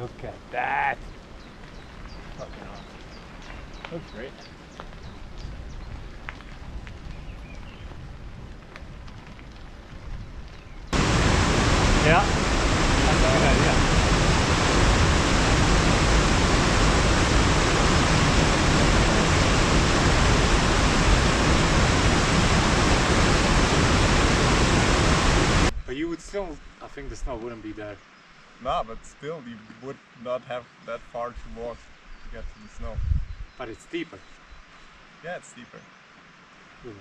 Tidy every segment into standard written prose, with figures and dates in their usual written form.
Look at that! Fucking awesome. Looks great. Yeah, that's a good idea. But you would still, I think the snow wouldn't be there. Nah, but still, you would not have that far to walk to get to the snow. But it's steeper. Yeah, it's steeper. Who knows?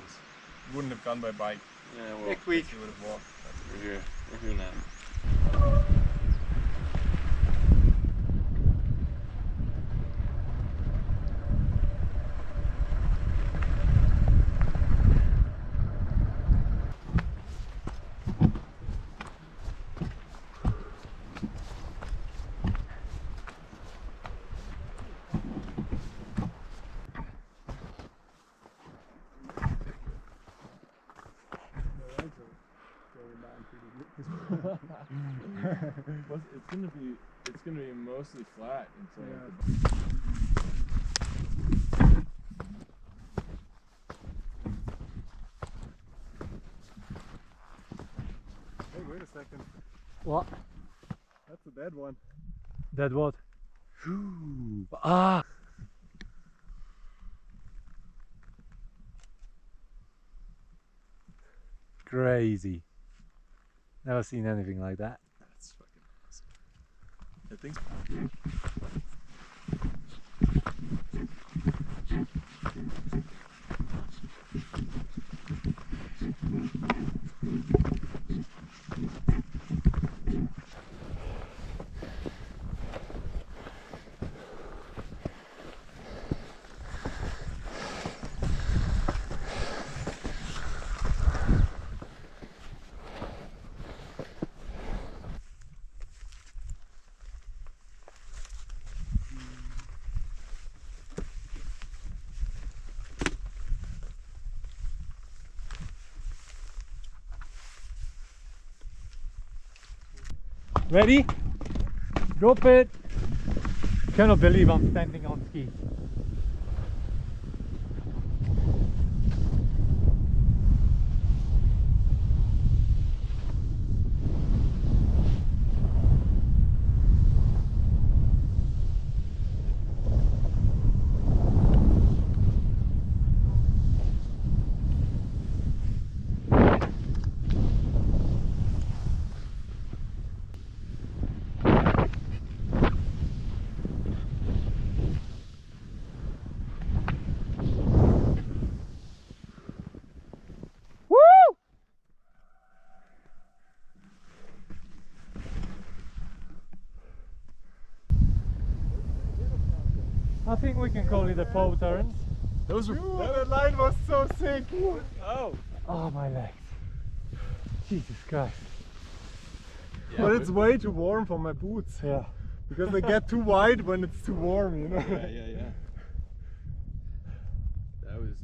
You wouldn't have gone by bike. Yeah, well, Next week. You would have walked. we're here now. It's gonna be mostly flat until Hey, wait a second. What? That's a dead one. That what? Ah! Crazy. Never seen anything like that. That's fucking awesome. I think. Ready? Drop it! Cannot believe I'm standing on skis. I think we can call it a pole turns. Those were. That line was so sick. Oh. Oh, my legs. Jesus Christ. Yeah, But it's way too warm for my boots. Yeah. Because they get too wide when it's too warm, you know. Yeah. That was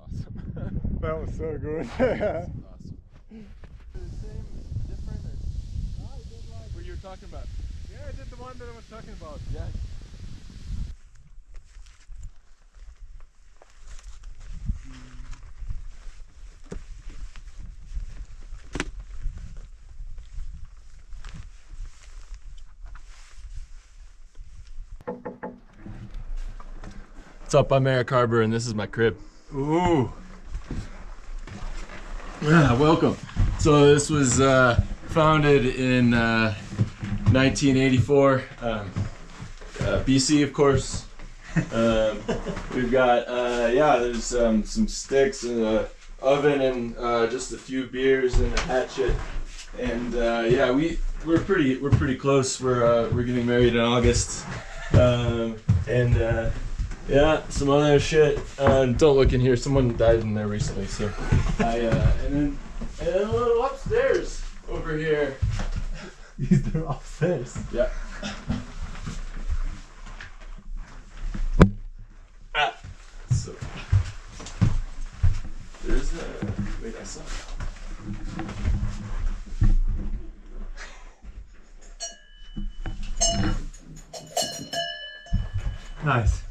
awesome. That was so good. Awesome. The same, different, or what you were talking about? Yeah, I did the one that I was talking about. Yeah. What's up? I'm Eric Harbor, and this is my crib. Ooh. Yeah, welcome. So this was founded in 1984, BC, of course. We've got there's some sticks and an oven and just a few beers and a hatchet. And we're pretty close. We're getting married in August. Yeah, some other shit. Don't look in here. Someone died in there recently, so and then a little upstairs over here. They're upstairs. Yeah. So there's wait, I saw. Nice.